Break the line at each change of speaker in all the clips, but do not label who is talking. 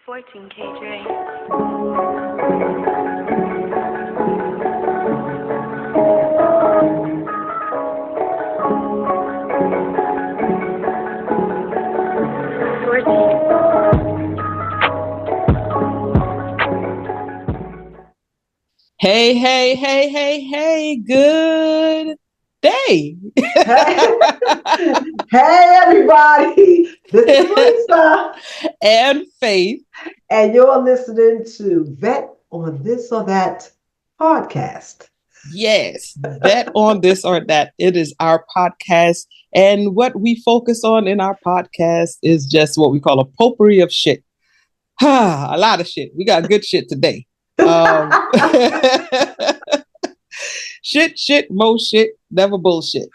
14 KJ.
Hey, hey, hey, hey, hey, good day.
Hey, everybody. This is Lisa.
And Faith.
And you're listening to Vet on This or That podcast.
Yes, bet on this or that. It is our podcast. And what we focus on in our podcast is just what we call a potpourri of shit. A lot of shit. We got good shit today. Shit, most shit, never bullshit.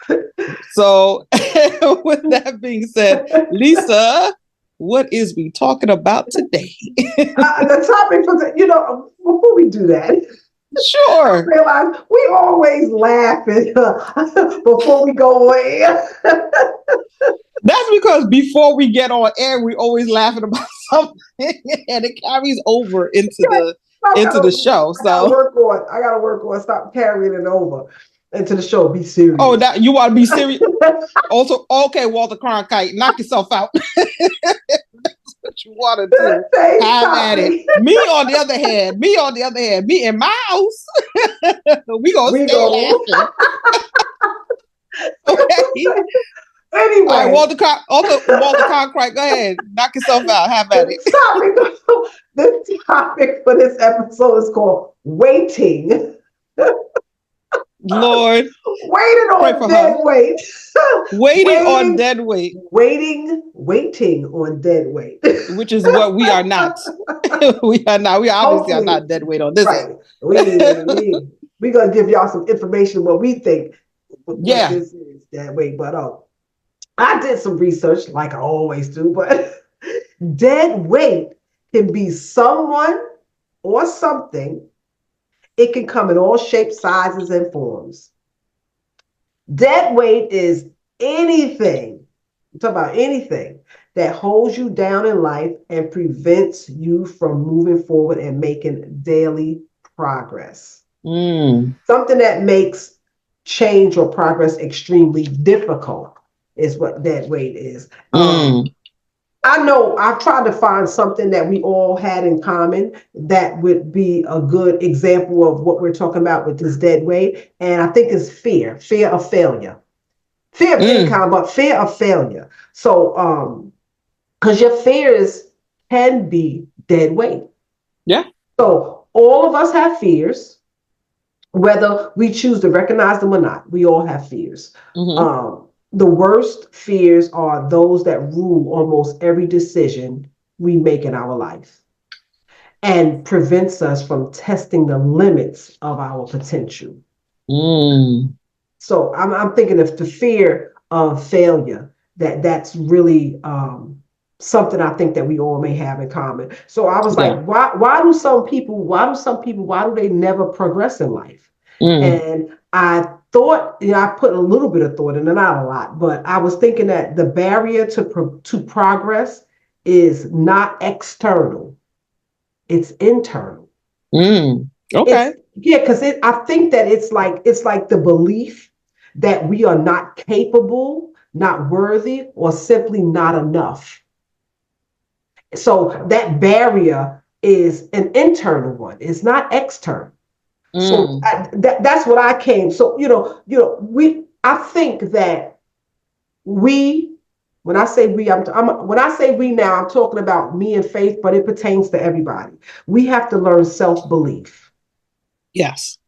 So, with that being said, Lisa, what is we talking about today?
The topic for before we do that,
Sure.
I realize we always laugh before we go on.
That's because before we get on air, we always laughing about something, and it carries over into the show.
I gotta work on stop carrying it over into the show. Be serious.
Oh, that you want to be serious? Also, okay, Walter Cronkite, knock yourself out. That's what you want to do. Have at it. Me on the other hand, me and my house, we gonna stay laughing. Okay.
Anyway,
all right, Walter Cronkite, go ahead, knock yourself out. Have at it.
The topic for this episode is called waiting.
Lord,
waiting on dead weight.
Waiting on dead weight.
Waiting on dead weight.
Which is what we are not. We are not. We obviously are not dead weight on this end.
We're gonna give y'all some information what we think.
Yeah.
This is dead weight, but I did some research like I always do, but dead weight can be someone or something. It can come in all shapes, sizes, and forms. Dead weight is anything, I'm talking about anything that holds you down in life and prevents you from moving forward and making daily progress. Something that makes change or progress extremely difficult is what dead weight is. I know I've tried to find something that we all had in common that would be a good example of what we're talking about with this dead weight. And I think it's fear of failure. Fear of income, but fear of failure. So, because your fears can be dead weight.
Yeah.
So all of us have fears, whether we choose to recognize them or not. We all have fears. The worst fears are those that rule almost every decision we make in our life and prevents us from testing the limits of our potential. So I'm thinking of the fear of failure, that's really something I think that we all may have in common. So I was like, why do some people, why do they never progress in life? And I thought, I put a little bit of thought in, and not a lot, but I was thinking that the barrier to progress is not external, it's internal.
Okay.
Because I think that it's like the belief that we are not capable, not worthy, or simply not enough. So that barrier is an internal one. It's not external. So that's what I came. So I think that when I say we, when I say we now, I'm talking about me and Faith, but it pertains to everybody. We have to learn self-belief.
Yes.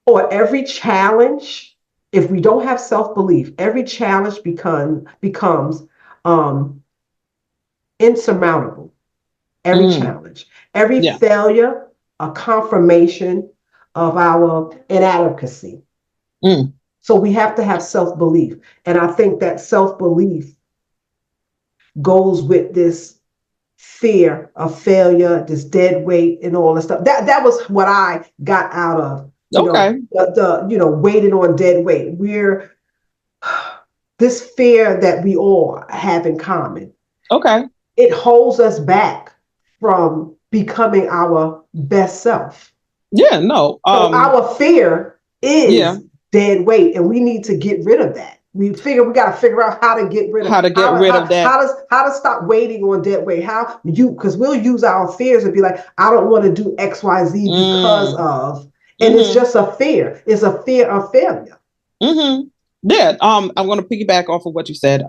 Or every challenge, if we don't have self-belief, every challenge becomes insurmountable. Every challenge, every failure, a confirmation of our inadequacy. So we have to have self-belief. And I think that self-belief goes with this fear of failure, this dead weight and all this stuff. That was what I got out of waiting on dead weight. We're this fear that we all have in common.
Okay.
It holds us back from becoming our best self.
Yeah, no.
So our fear
yeah.
is dead weight, and we need to get rid of that. We got to figure out how to get rid of
how to get rid of that.
How to stop waiting on dead weight. Because we'll use our fears and be like, I don't want to do XYZ because of, and it's just a fear. It's a fear of failure.
Yeah. I'm going to piggyback off of what you said.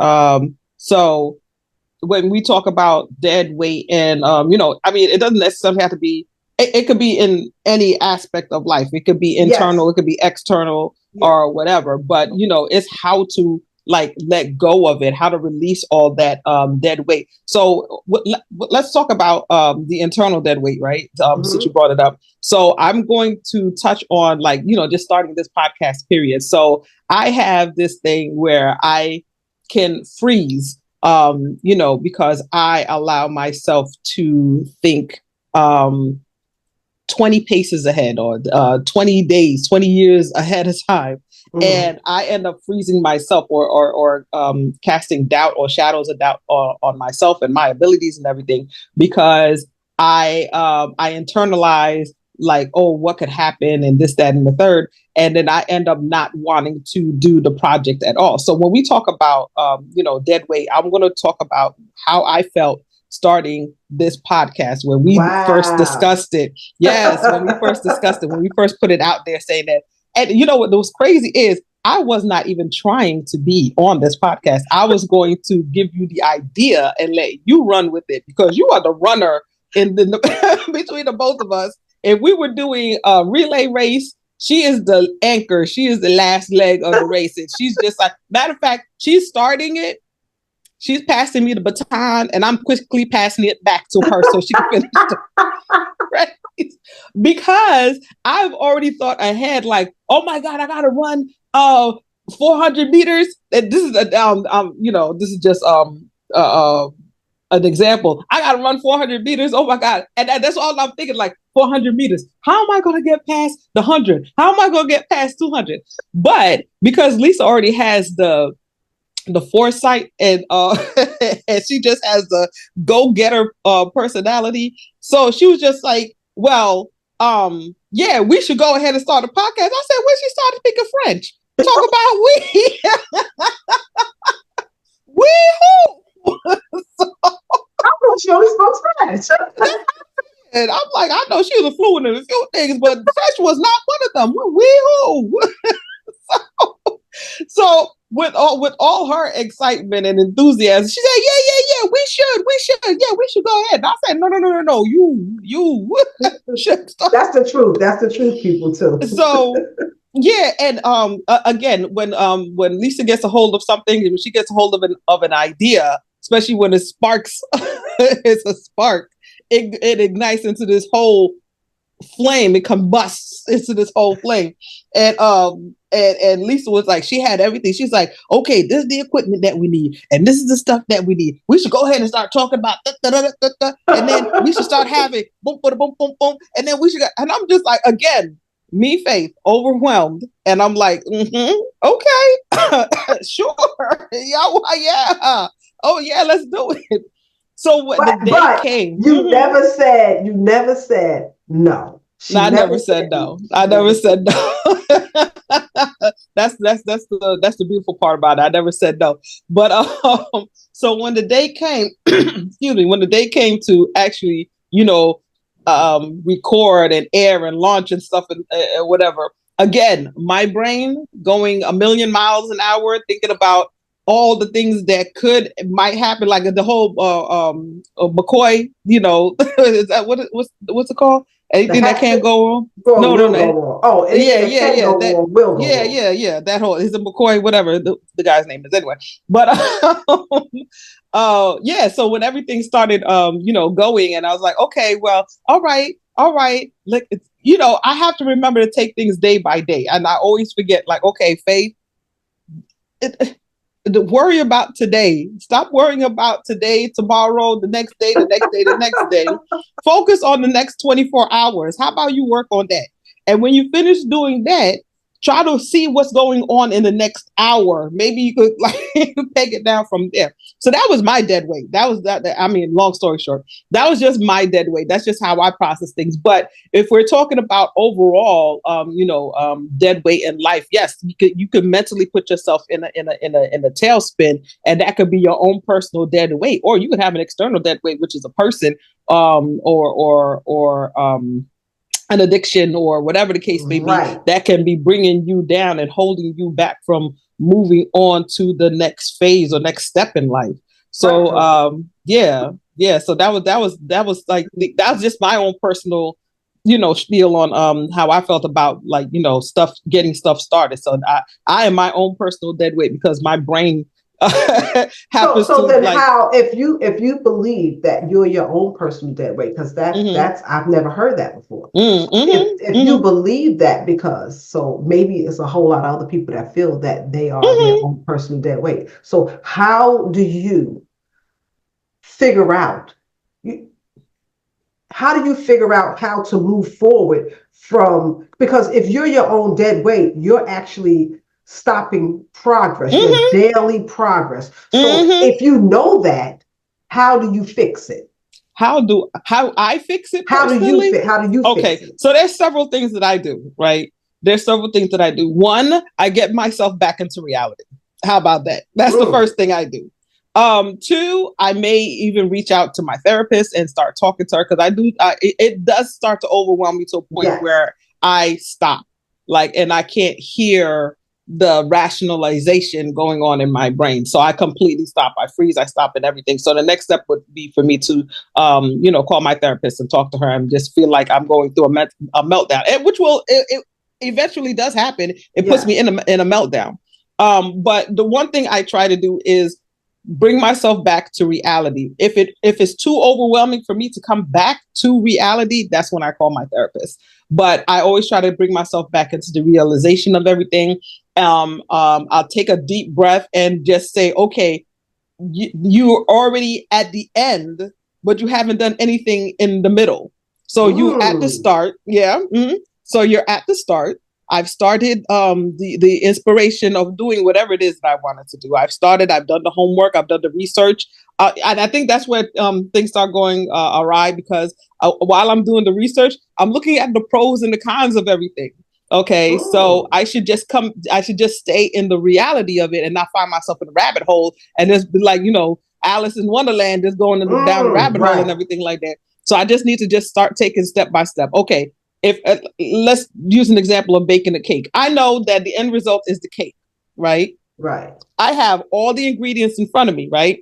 So when we talk about dead weight, and I mean, it doesn't necessarily have to be. It could be in any aspect of life. It could be internal. Yes. It could be external, or whatever. But it's how to like let go of it, how to release all that dead weight. So let's talk about the internal dead weight, right? Since you brought it up. So I'm going to touch on just starting this podcast period. So I have this thing where I can freeze, because I allow myself to think 20 paces ahead, or 20 days, 20 years ahead of time. And I end up freezing myself or casting doubt or shadows of doubt on myself and my abilities and everything, because I internalize like, oh, what could happen and this, that, and the third. And then I end up not wanting to do the project at all. So when we talk about, dead weight, I'm going to talk about how I felt starting this podcast when we first discussed it. Yes, when we first discussed it, when we first put it out there saying that. And you know what was crazy is I was not even trying to be on this podcast. I was going to give you the idea and let you run with it, because you are the runner in the between the both of us. If we were doing a relay race, she is the anchor. She is the last leg of the race. And she's just like, matter of fact, she's starting it. She's passing me the baton, and I'm quickly passing it back to her so she can finish the race. Because I've already thought ahead, like, oh my God, I gotta run 400 meters. And this is this is just an example. I gotta run 400 meters. Oh my God. And that's all I'm thinking, like 400 meters. How am I gonna get past the 100? How am I gonna get past 200? But because Lisa already has the foresight and and she just has the go-getter personality, so she was just like, well, yeah, we should go ahead and start a podcast. I said, when she started speaking French, talk about we who
I thought she only spoke French.
And I'm like, I know she was fluent in a few things, but French was not one of them. We who so with all her excitement and enthusiasm, she said, yeah, we should go ahead. And I said, no, you should start.
That's the truth. That's the truth, people, too.
So yeah, and again, when Lisa gets a hold of something, when she gets a hold of an idea, especially when it sparks, it's a spark. It ignites into this whole flame. It combusts into this whole flame, and Lisa was like, she had everything. She's like, okay, this is the equipment that we need, and this is the stuff that we need. We should go ahead and start talking about and then we should start having boom, boom, boom, boom, boom, and then we should. And I'm just like, again, me, Faith, overwhelmed, and I'm like, okay, sure, yeah, oh yeah, let's do it. So when the day came,
you never said no.
I never said no. I never said no. That's the beautiful part about it. I never said no. But so when the day came, excuse me, when the day came to actually, record and air and launch and stuff and whatever. Again, my brain going a million miles an hour, thinking about all the things that might happen, like the whole McCoy, is that what's it called? Anything that can't go wrong? No. Oh, yeah. That whole is a McCoy, whatever the guy's name is anyway. But yeah. So when everything started, going, and I was like, okay, well, all right. Like, I have to remember to take things day by day, and I always forget. Like, okay, Faith. Worry about today. Stop worrying about today, tomorrow, the next day, the next day. Focus on the next 24 hours. How about you work on that? And when you finish doing that, try to see what's going on in the next hour. Maybe you could like take it down from there. So that was my dead weight. That was that. I mean, long story short, that was just my dead weight. That's just how I process things. But if we're talking about overall, dead weight in life, yes, you could mentally put yourself in a tailspin, and that could be your own personal dead weight, or you could have an external dead weight, which is a person, or an addiction or whatever the case may be, that can be bringing you down and holding you back from moving on to the next phase or next step in life. So, So that was like, that was just my own personal, spiel on, how I felt about like, getting stuff started. So I am my own personal dead weight because my brain happens
so
to
then
like,
how, if you believe that you're your own personal dead weight, because that's I've never heard that before. If you believe that, because so maybe it's a whole lot of other people that feel that they are their own personal dead weight. So how do you figure out how to move forward from, because if you're your own dead weight, you're actually stopping progress, your daily progress. So if you know that, how do you fix it?
How I fix it?
How do you fix it?
So there's several things that I do, right? There's several things that I do. One, I get myself back into reality. How about that? That's the first thing I do. Two, I may even reach out to my therapist and start talking to her, because it does start to overwhelm me to a point where I stop, and I can't hear the rationalization going on in my brain. So I completely stop. I freeze, I stop and everything. So the next step would be for me to, call my therapist and talk to her and just feel like I'm going through a meltdown, which it eventually does happen. It puts me in a meltdown. But the one thing I try to do is bring myself back to reality. If it's too overwhelming for me to come back to reality, that's when I call my therapist. But I always try to bring myself back into the realization of everything. I'll take a deep breath and just say, okay, you're already at the end, but you haven't done anything in the middle. So you at the start. So you're at the start. I've started the inspiration of doing whatever it is that I wanted to do. I've done the homework, I've done the research. And I think that's where things start going awry, because while I'm doing the research, I'm looking at the pros and the cons of everything. Okay, so I should just stay in the reality of it and not find myself in a rabbit hole and just be like, Alice in Wonderland, just going down the rabbit hole and everything like that. So I just need to just start taking step by step. Okay. If let's use an example of baking a cake. I know that the end result is the cake, right?
Right.
I have all the ingredients in front of me, right?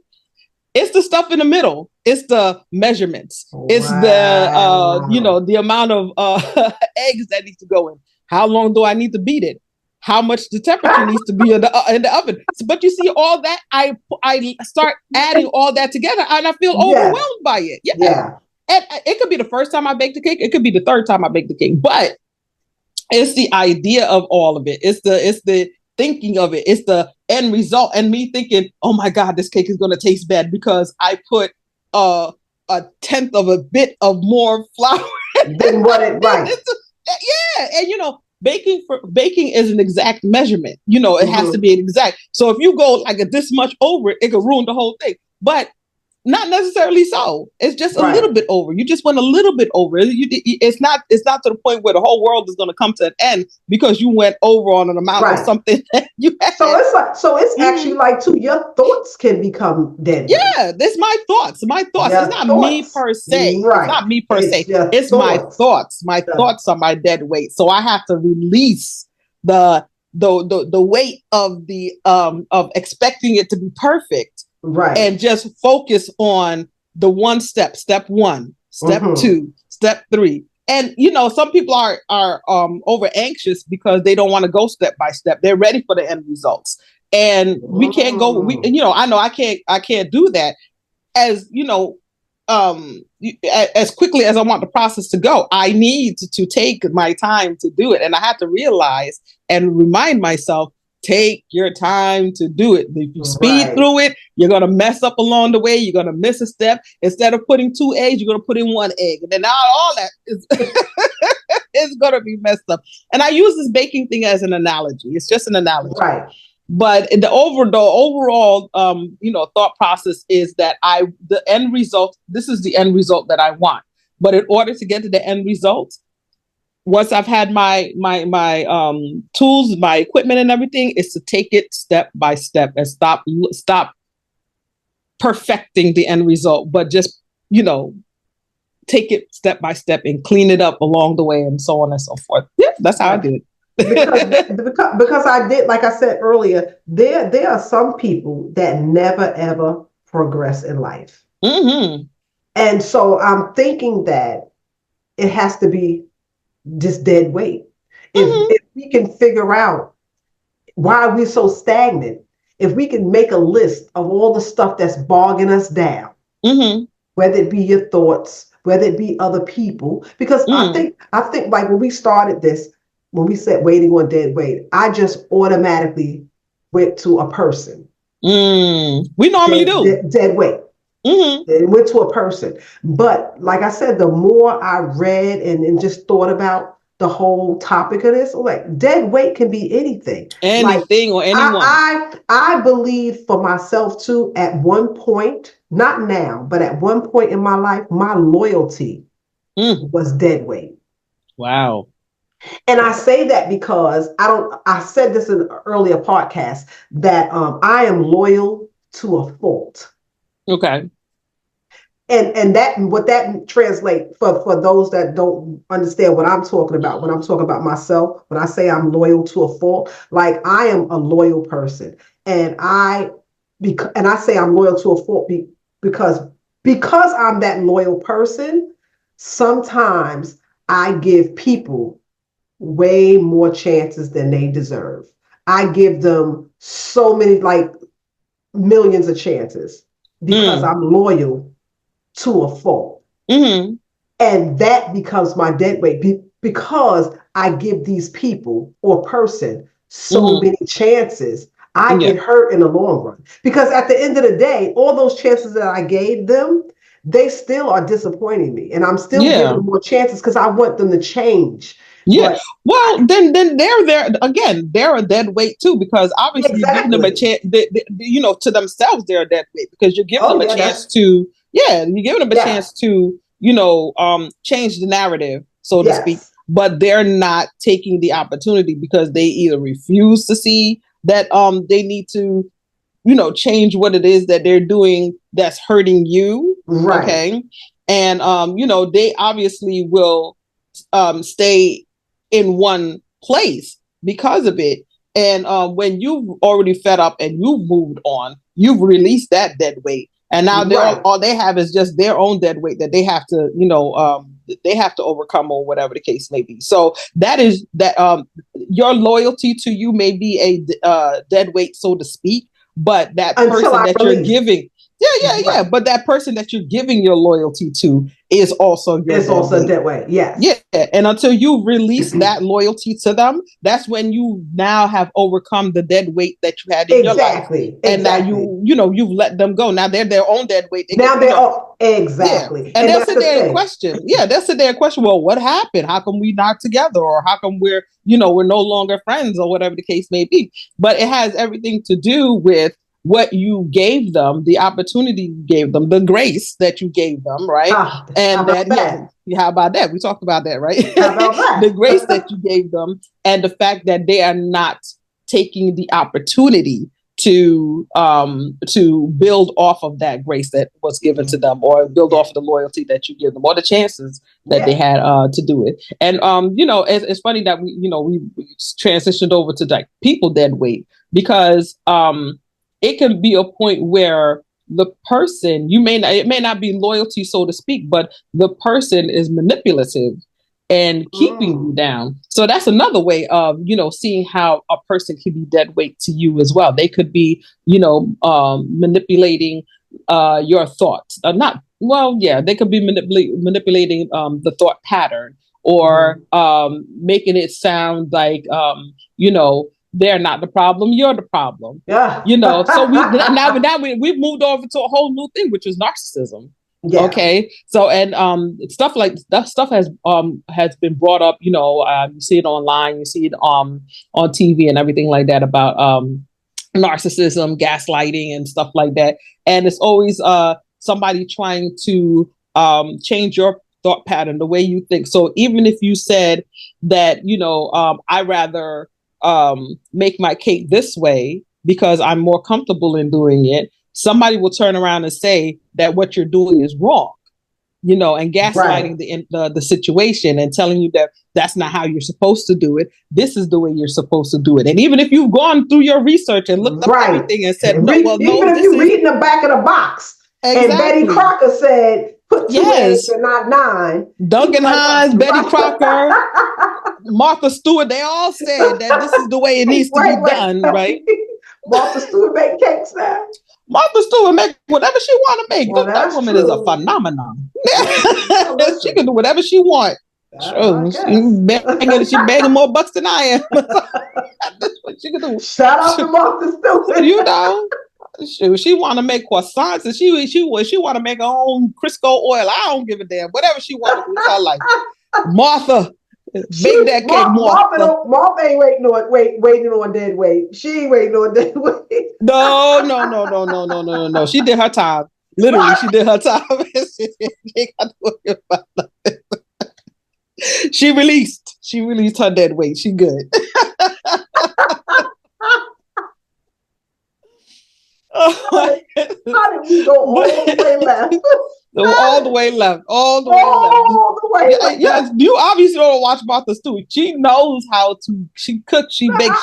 It's the stuff in the middle. It's the measurements. It's the amount of eggs that need to go in. How long do I need to beat it? How much the temperature needs to be in the oven. But you see all that, I start adding all that together and I feel overwhelmed by it. Yeah. And it could be the first time I baked the cake. It could be the third time I baked the cake. But it's the idea of all of it. It's the thinking of it. It's the end result. And me thinking, oh my God, this cake is going to taste bad because I put a tenth of a bit of more flour
than what it right.
And baking is an exact measurement. It has to be an exact. So if you go like this much over, it could ruin the whole thing. But not necessarily so. It's just a little bit over. You just went a little bit over. It's not to the point where the whole world is going to come to an end because you went over on an amount of something that you had.
So it's actually like too. Your thoughts can become dead.
Yeah, that's my thoughts. My thoughts. It's not me per se. Right. It's not me per se. It's my thoughts. My thoughts are my dead weight. So I have to release the weight of the of expecting it to be perfect.
Right.
And just focus on the one step 1, step 2, step 3. And, some people are over anxious because they don't want to go step by step. They're ready for the end results. And we can't go, I know I can't do that as quickly as I want the process to go. I need to take my time to do it. And I have to realize and remind myself, take your time to do it. If you speed through it, you're going to mess up along the way. You're going to miss a step. Instead of putting 2 eggs, you're going to put in 1 egg. And then now all that is It's gonna be messed up. And I use this baking thing as an analogy. It's just an analogy.
Right.
But the overall thought process is that the end result, this is the end result that I want. But in order to get to the end result, once I've had my tools, my equipment and everything, is to take it step by step and stop perfecting the end result, but just, take it step by step and clean it up along the way and so on and so forth. Yeah, that's how I did it.
because I did, like I said earlier, there are some people that never ever progress in life.
Mm-hmm.
And so I'm thinking that it has to be just dead weight. If we can figure out why we're so stagnant, if we can make a list of all the stuff that's bogging us down, whether it be your thoughts, whether it be other people, because I think like when we started this, when we said waiting on dead weight, I just automatically went to a person.
We normally do.
Dead weight. It went to a person. But like I said, the more I read and just thought about the whole topic of this, like dead weight can be anything.
Anything or anyone.
I believe for myself too, at one point, not now, but at one point in my life, my loyalty was dead weight.
Wow.
And I say that because I said this in an earlier podcast that I am loyal to a fault.
Okay.
And that what that translates for those that don't understand what I'm talking about, when I'm talking about myself, when I say I'm loyal to a fault, like I am a loyal person. And I say I'm loyal to a fault because I'm that loyal person, sometimes I give people way more chances than they deserve. I give them so many, like millions of chances because I'm loyal to a fault. And that becomes my dead weight because I give these people or person so many chances. I get hurt in the long run because at the end of the day, all those chances that I gave them, they still are disappointing me, and I'm still giving them more chances because I want them to change.
Yeah. Well, then they're there again. They're a dead weight too, because obviously you're giving them a chance. To themselves, they're a dead weight because you're giving them a chance to. Yeah, you're giving them a chance to, change the narrative, so to speak. But they're not taking the opportunity because they either refuse to see that they need to, change what it is that they're doing that's hurting you.
Right.
Okay. And they obviously will stay in one place because of it. And when you've already fed up and you've moved on, you've released that dead weight. And now all they have is just their own dead weight that they have to, they have to overcome, or whatever the case may be. So that is that your loyalty to you may be a dead weight, so to speak, but that person that you're giving. Yeah. But that person that you're giving your loyalty to is also your
dead weight. Yes.
Yeah. And until you release that loyalty to them, that's when you now have overcome the dead weight that you had in your life. And now you've let them go. Now they're their own dead weight.
Exactly.
Yeah. And they'll sit there and question. Yeah, they'll sit there and question, well, what happened? How come we not together? Or how come we're no longer friends, or whatever the case may be. But it has everything to do with what you gave them, the opportunity you gave them, the grace that you gave them, right? How about that? We talked about that, right?
How about that?
The grace that you gave them, and the fact that they are not taking the opportunity to build off of that grace that was given to them, or build off of the loyalty that you give them, or the chances that they had to do it. And it's funny that we transitioned over to like people dead weight, because it can be a point where the person, it may not be loyalty, so to speak, but the person is manipulative and keeping you down. So that's another way of, seeing how a person can be dead weight to you as well. They could be, manipulating your thoughts. They could be manipulating the thought pattern, or making it sound like, they're not the problem, you're the problem.
Yeah.
So we've moved over to a whole new thing, which is narcissism.
Yeah.
Okay. So and stuff like that stuff has been brought up, you see it online, you see it on TV and everything like that about narcissism, gaslighting and stuff like that. And it's always somebody trying to change your thought pattern, the way you think. So even if you said that, I rather make my cake this way because I'm more comfortable in doing it, somebody will turn around and say that what you're doing is wrong, and gaslighting the situation and telling you that that's not how you're supposed to do it. This is the way you're supposed to do it. And even if you've gone through your research and looked up everything and said, no, well,
even if you read in the back of the box, and Betty Crocker said, put 2 eggs and not 9.
Duncan Hines, Betty Crocker, Martha Stewart, they all said that this is the way it needs to be done, right?
Martha Stewart make cakes now.
Martha Stewart make whatever she want to make. Well, that woman is a phenomenon. She can do whatever she want. She begging more bucks than I am. That's what she can do.
Shout out to Martha
Stewart. She want to make croissants and she want to make her own Crisco oil. I don't give a damn. Whatever she want to do with her life. Martha. Bake that cake, Martha.
Martha ain't waiting on dead weight. She ain't waiting on dead weight.
No. She did her time. Literally, she did her time. She released her dead weight. She good.
How did we go all the way left?
All the way left. Yes, you obviously don't watch Martha Stewart. She knows how to. She cooks. She bakes.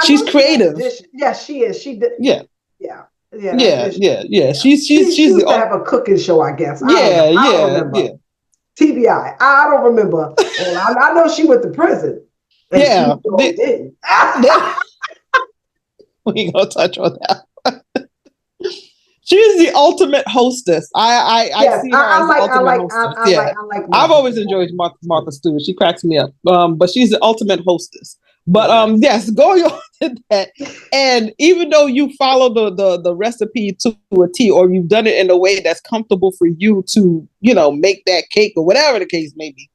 She's creative.
Yes, she is. She did.
Yeah. She
used to have a cooking show, I guess. I don't remember. TBI. I don't remember. And I know she went to prison.
Yeah. We ain't gonna touch on that. She's the ultimate hostess. I see her as the ultimate hostess. I've always enjoyed Martha Stewart. She cracks me up. But she's the ultimate hostess. But yes, going on to that. And even though you follow the recipe to a T, or you've done it in a way that's comfortable for you to, make that cake or whatever the case may be,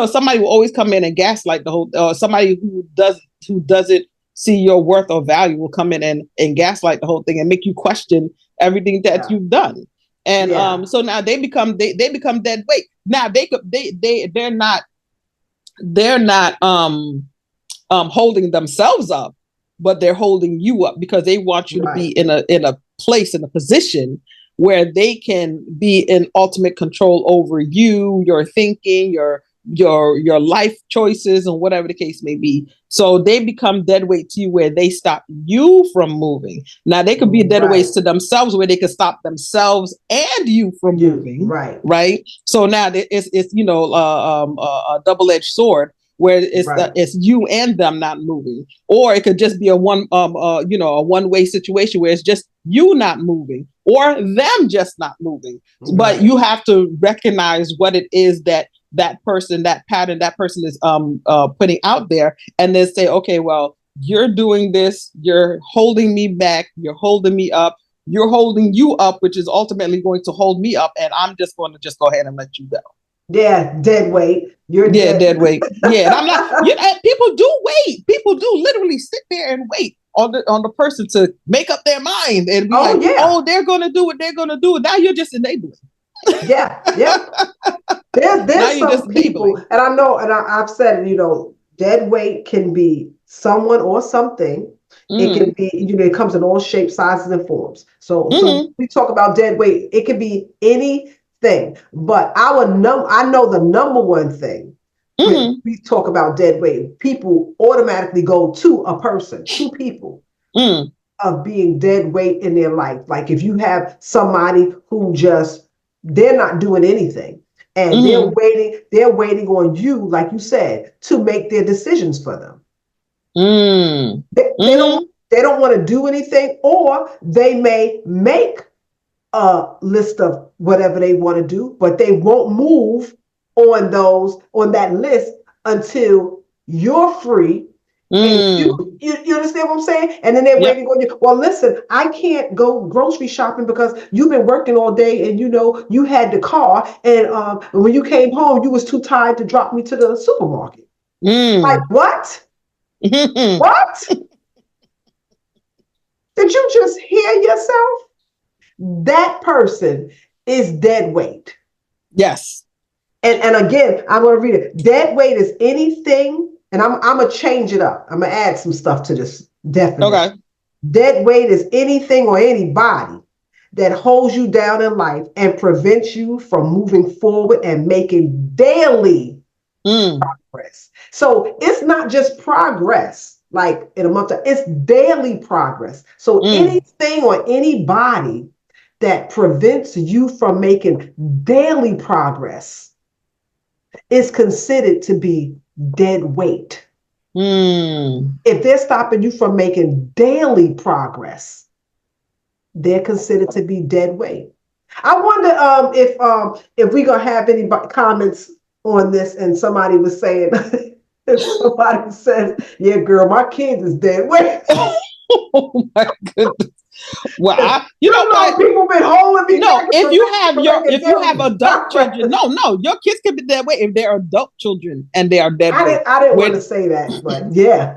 somebody will always come in and gaslight the whole. Somebody who doesn't see your worth or value will come in and gaslight the whole thing and make you question everything that you've done. And so now they become dead weight. Now they're not holding themselves up, but they're holding you up because they want you to be in a place, in a position where they can be in ultimate control over you, your thinking, your life choices, and whatever the case may be. So they become dead weight to you where they stop you from moving. Now they could be dead weights to themselves where they could stop themselves and you from moving. Right. So now it's a double-edged sword where it's you and them not moving, or it could just be a one-way situation where it's just you not moving or them just not moving. But you have to recognize what it is that person, that pattern, that person is putting out there, and then say, okay, well, you're doing this, you're holding me back, you're holding me up, you're holding you up, which is ultimately going to hold me up, and I'm just going to go ahead and let you go.
Yeah, dead weight. You're
dead weight. Yeah, and I'm not. People do wait. People do literally sit there and wait on the person to make up their mind and be they're going to do what they're going to do. Now you're just enabling.
Yeah. There's some people, and I know, and I've said, dead weight can be someone or something. It can be, it comes in all shapes, sizes, and forms. So we talk about dead weight. It can be anything, but I know the number one thing when we talk about dead weight, people automatically go to a person, two people of being dead weight in their life. Like if you have somebody who they're not doing anything. And they're waiting on you, like you said, to make their decisions for them. They don't want to do anything, or they may make a list of whatever they want to do, but they won't move on that list until you're free And
Mm.
you understand what I'm saying? And then they're
Yep.
waiting on you. Well, listen, I can't go grocery shopping because you've been working all day and you had the car and when you came home you was too tired to drop me to the supermarket. Like
Mm.
what? What? Did you just hear yourself? That person is dead weight.
Yes.
And again, I'm going to read it. Dead weight is anything, and I'm going to change it up. I'm going to add some stuff to this definition.
Okay.
Dead weight is anything or anybody that holds you down in life and prevents you from moving forward and making daily progress. So it's not just progress like in a month, it's daily progress. So anything or anybody that prevents you from making daily progress is considered to be dead weight. If they're stopping you from making daily progress, they're considered to be dead weight. I wonder if we're gonna have any comments on this, and somebody was saying, if somebody says, "Yeah, girl, my kids is dead weight."
Oh my goodness. Well, you know what?
People been holding me.
No, if you have adult children, no, your kids can be dead weight if they're adult children and they are dead weight.
I didn't want to say that, but yeah.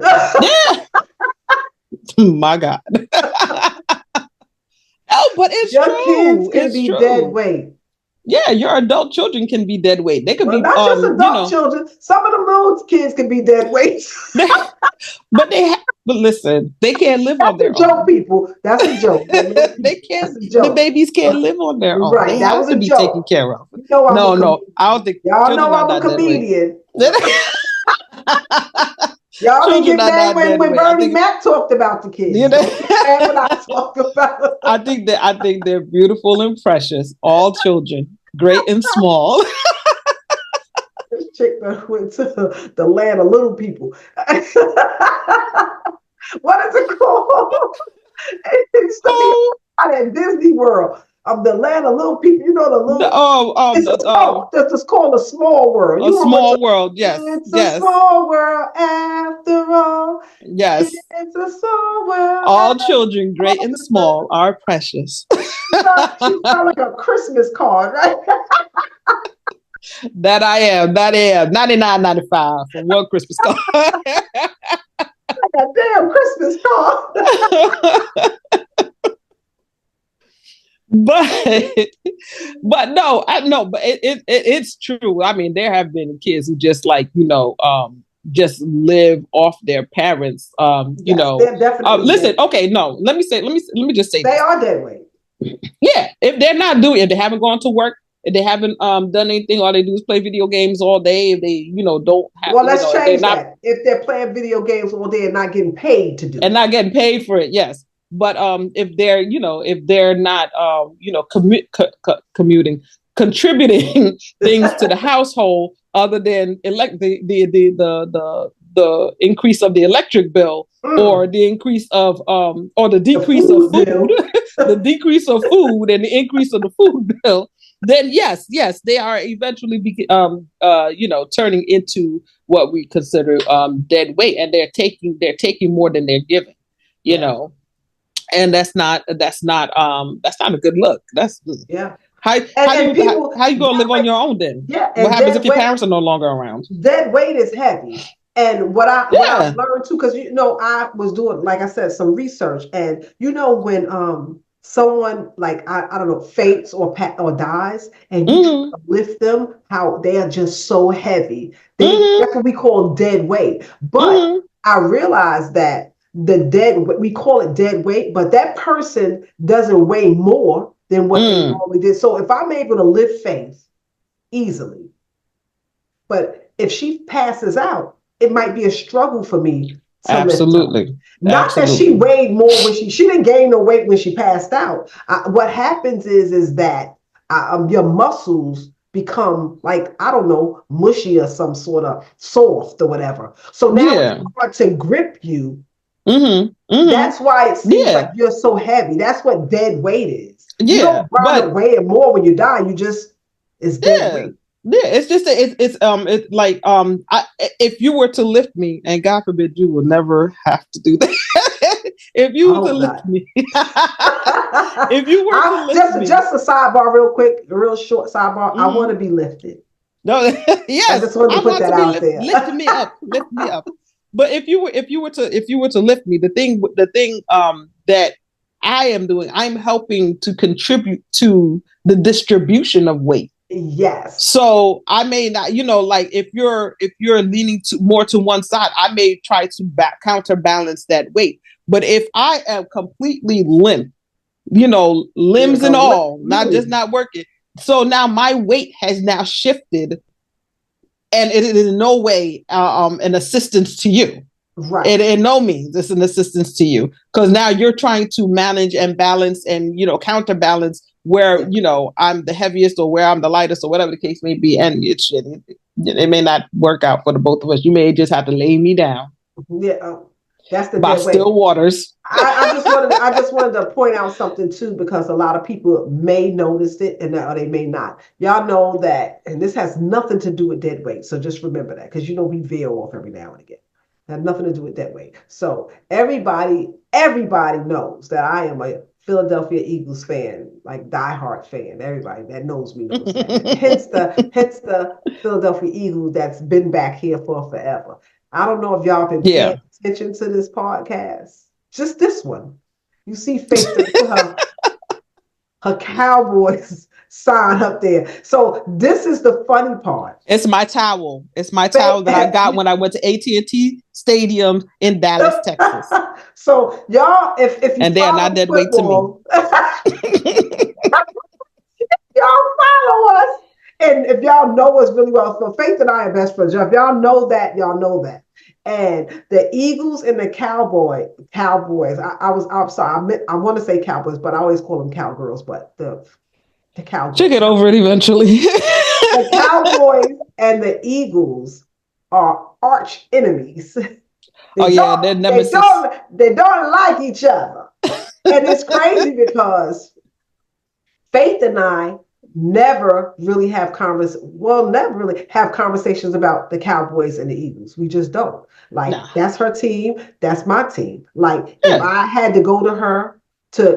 Yeah. My God. Oh, but it's
your
true.
Kids can
it's
be
true.
dead weight.
Yeah, your adult children can be dead weight. They could be
not just adult children. Some of them little kids can be dead weight.
But listen, they can't live on their own.
That's a joke, people. That's a joke.
They can't. The babies can't live on their own.
Right.
They
that
have
was
to
a
be
joke.
taken care of.
No.
I don't think
y'all know I'm a comedian. Y'all didn't get mad when Bernie Mac talked about the kids. Don't get mad when I talk about.
I think they're beautiful and precious. All children, great and small.
This chick that went to the land of little people. What is it called? It's at Disney World. Of the land of little people, the little. It's called a small world.
A small world, yes.
It's a small world after all.
Yes.
It's a small world.
All children, great and small, are precious.
She sounds like a Christmas card, right?
That I am. $99.95 for one Christmas card.
Like a damn Christmas card.
But no, but it's true. I mean, there have been kids who just just live off their parents.
They're definitely
listen, okay, no, let me just say
they are dead weight.
Yeah, if they haven't gone to work, if they haven't done anything, all they do is play video games all day, if they don't have.
Well, let's change that. If they're playing video games all day and not getting paid to do it.
And not getting paid for it, yes. But if they're not contributing things to the household other than the increase of the electric bill or the increase of or the decrease of food, the decrease of food and the increase of the food bill, then yes, they are eventually turning into what we consider dead weight, and they're taking more than they're giving, and that's not a good look. That's How you gonna live on your own then?
Yeah.
What happens if your parents are no longer around?
Dead weight is heavy. And what I learned too, because I was doing, like I said, some research, and when someone like I don't know faints or dies, and you lift them, how they are just so heavy. That's what we call dead weight. But I realized that we call it dead weight, but that person doesn't weigh more than what they normally did. So if I'm able to lift Faith easily, but if she passes out, it might be a struggle for me to
Absolutely.
lift her. Not that she weighed more when she didn't gain no weight when she passed out. What happens is that your muscles become like, I don't know, mushy or some sort of soft or whatever. So now it's hard to grip you. That's why it seems like you're so heavy. That's what dead weight is. You don't run weighing more when you die. You just it's dead weight.
Yeah, it's just it's like if you were to lift me, and God forbid you will never have to do that. If you were to lift me, if you were to lift me,
just a sidebar, real quick, a real short sidebar. I want to be lifted.
No, yes,
I just wanted to put that out there.
Lift me up, lift me up. But if you were to lift me, the thing that I am doing, I'm helping to contribute to the distribution of weight.
Yes.
So I may not, like if you're leaning more to one side, I may try to counterbalance that weight. But if I am completely limp, limbs and all, not working. So now my weight has now shifted, and it is in no way an assistance to you.
Right.
It in no means it's an assistance to you, because now you're trying to manage and balance and counterbalance where I'm the heaviest or where I'm the lightest or whatever the case may be, and it may not work out for the both of us. You may just have to lay me down.
Yeah. That's the
by still waters.
I just wanted to point out something too, because a lot of people may notice it and or they may not. Y'all know that, and this has nothing to do with dead weight. So just remember that, because we veer off every now and again. It has nothing to do with dead weight. So everybody knows that I am a Philadelphia Eagles fan, like diehard fan. Everybody that knows me knows that. hence the Philadelphia Eagles that's been back here for forever. I don't know if y'all been paying attention to this podcast. Just this one. You see Faith her Cowboys sign up there. So this is the funny part.
It's my towel. It's my towel that I got when I went to AT&T Stadium in Dallas, Texas.
So y'all, if you
and they are not dead weight to me.
Y'all follow us. And if y'all know us really well, so Faith and I are best friends. If y'all know that, y'all know that. And the Eagles and the Cowboys, I'm sorry, I want to say Cowboys, but I always call them Cowgirls, but the Cowboys.
She'll get over it eventually.
The Cowboys and the Eagles are arch enemies.
They're nemesis.
They don't like each other. And it's crazy because Faith and I never really have conversations about the Cowboys and the Eagles. We just don't. That's her team. That's my team. If I had to go to her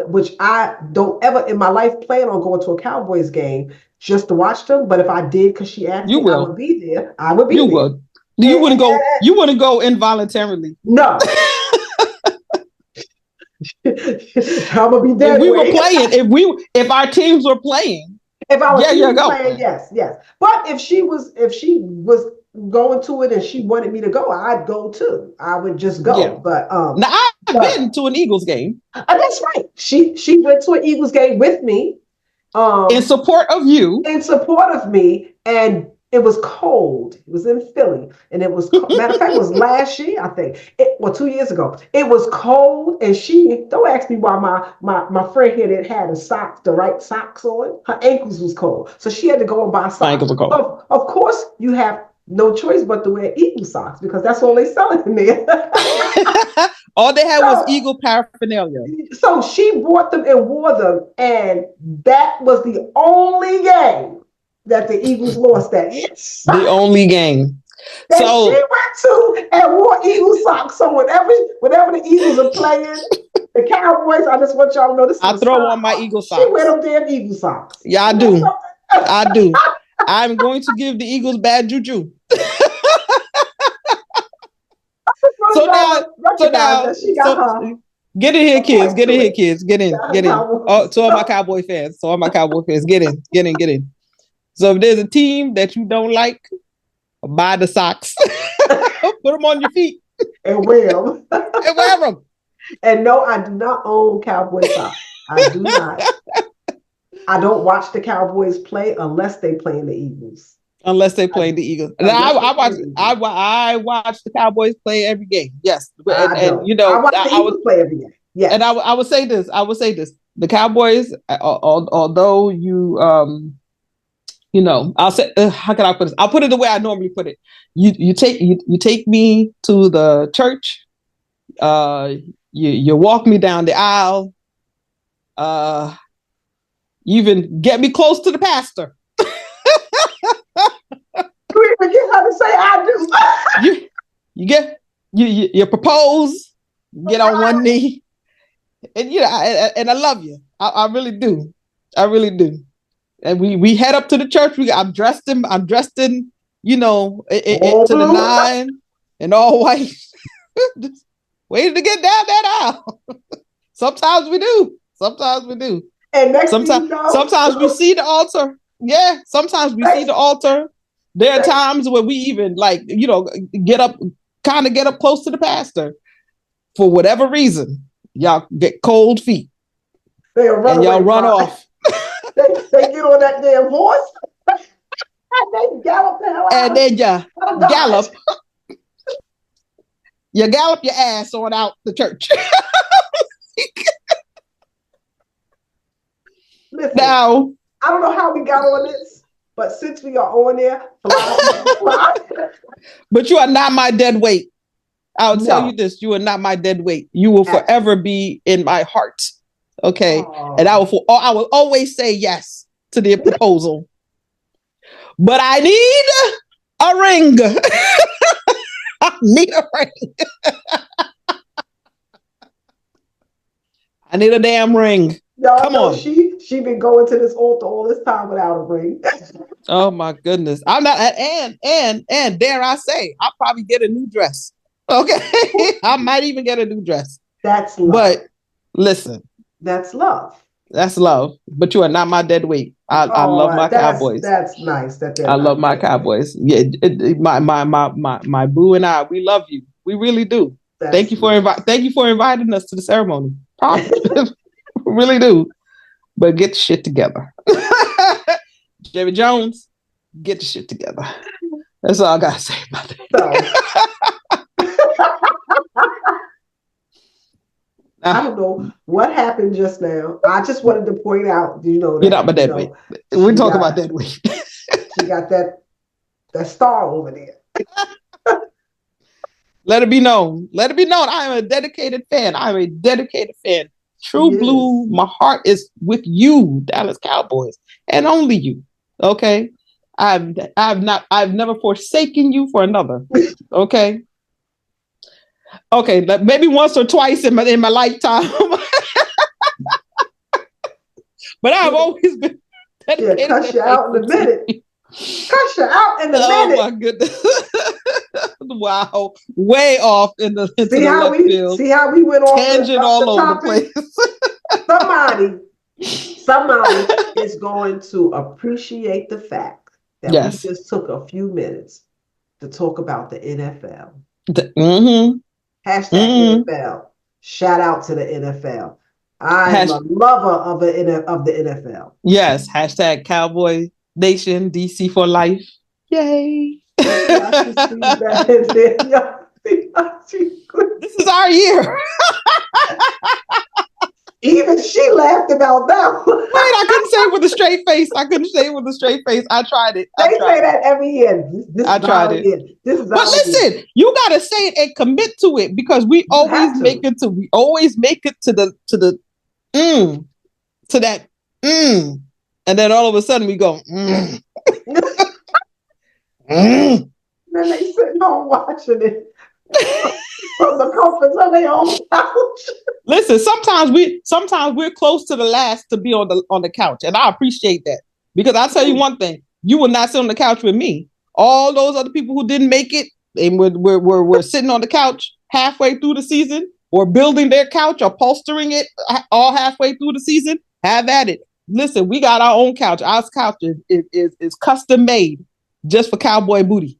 which I don't ever in my life plan on going to a Cowboys game just to watch them. But if I did, because she asked me, I would be there. I would be there.
Would. You wouldn't go. You wouldn't go involuntarily.
No. I'm gonna be there.
If we were playing, if our teams were playing.
If I was playing, yes. But if she was going to it and she wanted me to go, I'd go too. I would just go. Yeah. But
now I've been to an Eagles game.
That's right. She went to an Eagles game with me.
In support of you.
In support of me, and it was cold. It was in Philly, and it was matter of fact, it was last year, I think. 2 years ago. It was cold, and she don't ask me why my friend here that had the right socks on. Her ankles was cold, so she had to go and buy socks.
My ankles are cold.
Of course, you have no choice but to wear Eagle socks because that's all they selling in there.
All they had was Eagle paraphernalia.
So she bought them and wore them, and that was the only game that the Eagles lost that year.
The only game.
That she went to and wore Eagle socks. So whenever the Eagles are playing, the Cowboys, I just want y'all to know this.
I throw on my Eagle socks.
She wear them damn Eagle socks.
Yeah, I do. I do. I'm going to give the Eagles bad juju. So get in here, kids. Get in here, kids. Get in. Oh, to all my Cowboy fans. Get in. So if there's a team that you don't like, buy the socks. Put them on your feet.
And wear them.
And wear them.
And no, I do not own Cowboy socks. I do not. I don't watch the Cowboys play unless they play in the Eagles.
Unless they play the Eagles. I watch the Cowboys play every game. Yes.
I watch the Eagles play every game. Yes.
And I would say this. The Cowboys, although you I'll say, how can I put this? I'll put it the way I normally put it. You take me to the church. You walk me down the aisle. You even get me close to the pastor.
You even get her to say I do.
you propose, get on one knee, and and I love you. I really do. I really do. And we head up to the church. I'm dressed in to the nine and all white. Just waiting to get down that aisle. Sometimes we do. And sometimes we see the altar. Yeah, sometimes we see the altar. There are times where we even get up close to the pastor. For whatever reason, y'all get cold feet. And y'all run off.
They get on that damn horse and they gallop the hell out.
And then gallop. You gallop your ass on out the church.
Listen, now, I don't know how we got on this, but since we are on there,
but you are not my dead weight. I'll tell you this: you are not my dead weight. You will forever be in my heart. Okay, and I will always say yes to the proposal. But I need a ring. I need a ring. I need a damn ring.
Y'all Come on. She been going to this altar all this time without a ring.
Oh my goodness. I'm not and dare I say, I'll probably get a new dress. Okay. I might even get a new dress.
That's love.
But listen.
That's love.
That's love. But you are not my dead weight. I love my Cowboys.
That's nice.
I love my Cowboys. Yeah, my boo and I, we love you. We really do. Thank you for inviting us to the ceremony. We really do. But get the shit together. Jerry Jones, get the shit together. That's all I gotta say about that.
I don't know what happened just now. I just wanted to point out, that
you're not my dead weight. We're talking about dead weight.
She got that star over there.
Let it be known. I am a dedicated fan. True blue. My heart is with you, Dallas Cowboys, and only you. Okay, I've never forsaken you for another. Okay. Okay, maybe once or twice in my lifetime, but I've always been dedicated.
Cuss you out in a minute. Cuss you out in a minute.
Oh my goodness! Wow, way off into the left field.
See how we went off
tangent all over the place.
Somebody is going to appreciate the fact that we just took a few minutes to talk about the NFL. #NFL. Shout out to the NFL. I'm a lover of the NFL.
Yes. #Cowboy Nation DC for life. Yay. This is our year.
Even she laughed about that one.
Wait, I couldn't say it with a straight face. I tried it.
They say that every year.
I tried it. But listen, you gotta say it and commit to it because we always make it to that and then all of a sudden we go
Then they sitting home watching it from the comfort of their own couch.
Listen, sometimes we're close to the last to be on the couch, and I appreciate that because I'll tell you one thing: you will not sit on the couch with me. All those other people who didn't make it and were sitting on the couch halfway through the season, or building their couch, or upholstering it all halfway through the season. Have at it. Listen, we got our own couch. Our couch is custom made just for cowboy booty.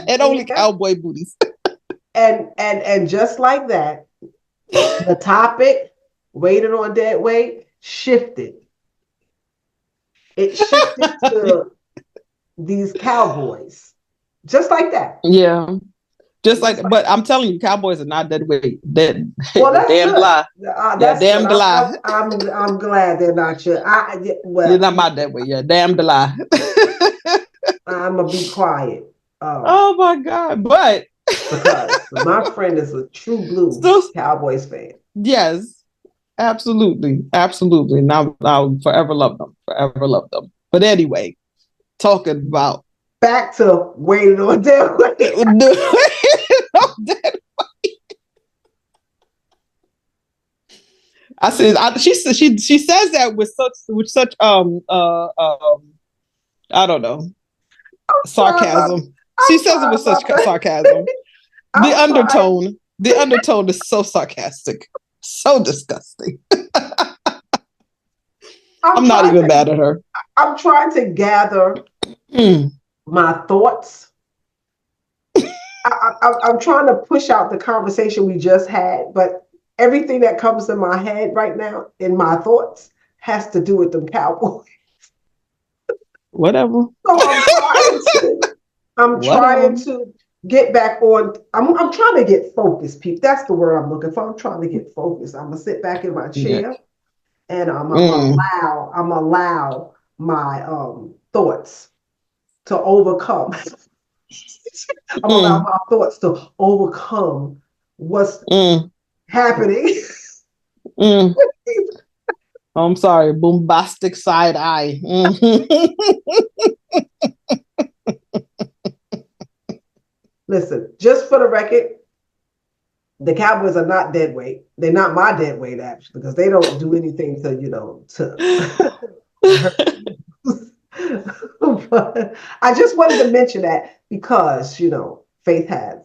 And only cowboy booties.
And just like that, the topic, waiting on dead weight, shifted. It shifted to these Cowboys. Just like that.
Yeah. But I'm telling you, Cowboys are not dead weight. That's damn lie. Damn lie.
I'm glad they're not your.
You're not my dead weight. Yeah, damn lie.
I'm gonna be quiet.
Oh my God! But
because my friend is a true blue Cowboys fan.
Yes, absolutely. Now I'll forever love them. But anyway, talking about
back to waiting on dead weight.
I said she says that with such I don't know, sarcasm. She says it with such sarcasm. The undertone is so sarcastic, so disgusting. I'm not even mad at her.
I'm trying to gather my thoughts. I'm trying to push out the conversation we just had, but everything that comes in my head right now, in my thoughts, has to do with them Cowboys.
Whatever.
So I'm trying to get back on. I'm trying to get focused, people. That's the word I'm looking for. I'm trying to get focused. I'm gonna sit back in my chair and I'm allow my thoughts to overcome. I'm allow my thoughts to overcome what's happening.
I'm sorry, bombastic side eye.
Listen, just for the record, the Cowboys are not dead weight. They're not my dead weight, actually, because they don't do anything to But I just wanted to mention that because, Faith has.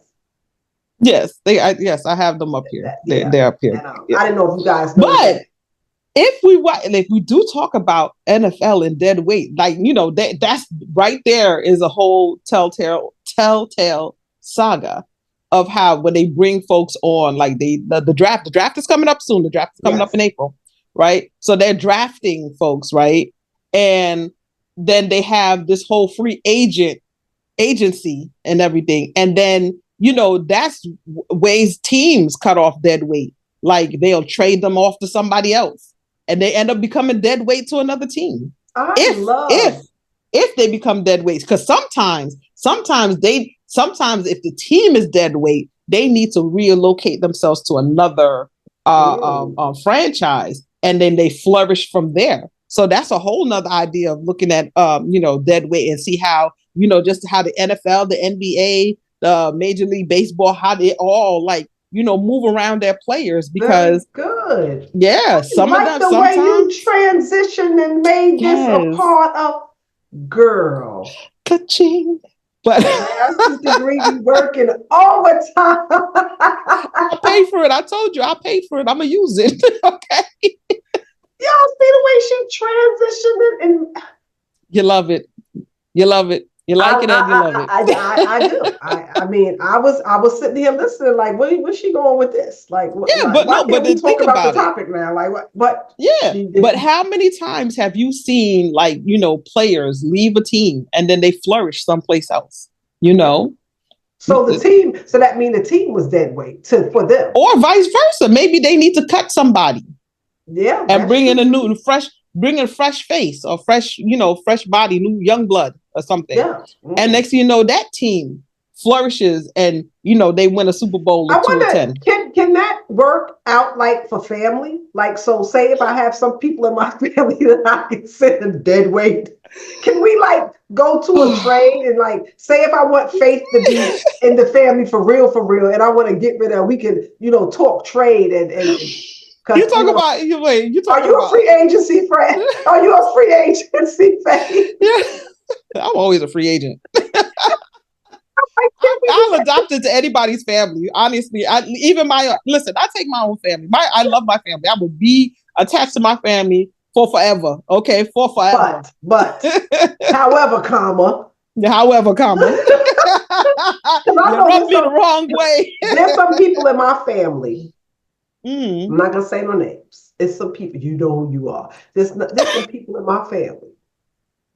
Yes, I have them up here. They're up here.
And, I didn't know if you guys know
but
that.
If we do talk about NFL and dead weight, that's right there is a whole telltale saga of how when they bring folks on, like the draft is coming up soon. The draft is coming up in April, right? So they're drafting folks, right? And then they have this whole free agency and everything. And then, that's ways teams cut off dead weight. Like they'll trade them off to somebody else and they end up becoming dead weight to another team. If they become dead weights, because sometimes if the team is dead weight, they need to relocate themselves to another franchise, and then they flourish from there. So that's a whole nother idea of looking at dead weight and see how just how the NFL, the NBA, the Major League Baseball, how they all move around their players, because
good.
Yeah, some of them.
The way you transitioned and made this a part of girl.
Ka-ching. But
master's degree be working overtime.
I'll pay for it. I told you I'll pay for it. I'm gonna use it. Okay.
Y'all see the way she transitioned and
you love it. You love it. You like it and you love it.
I do. I mean, I was sitting here listening, like, where's she going with this? Like, why can't we talk about the topic now? Like, what?
Yeah, but how many times have you seen players leave a team and then they flourish someplace else?
So that means the team was dead weight for them,
or vice versa. Maybe they need to cut somebody.
Yeah,
and bring in a fresh face or fresh body, new young blood or something. Yeah. Mm-hmm. And next thing you know, that team flourishes and they win a Super Bowl of 2-10.
Can that work out like for family? Like, so say if I have some people in my family that I consider dead weight, can we go to a trade and say if I want Faith to be in the family for real, and I want to get rid of, we can talk trade and
you talk about you. Wait, you talk.
Are you a free agency friend? Are you a free agency fan?
Yeah, I'm always a free agent. I'll adopt it to anybody's family. Honestly, I take my own family. I love my family. I will be attached to my family for forever. Okay, for forever.
But however, comma.
You rub me the wrong way.
There's some people in my family. I'm not gonna say no names. It's some people, you know who you are. There's some people in my family.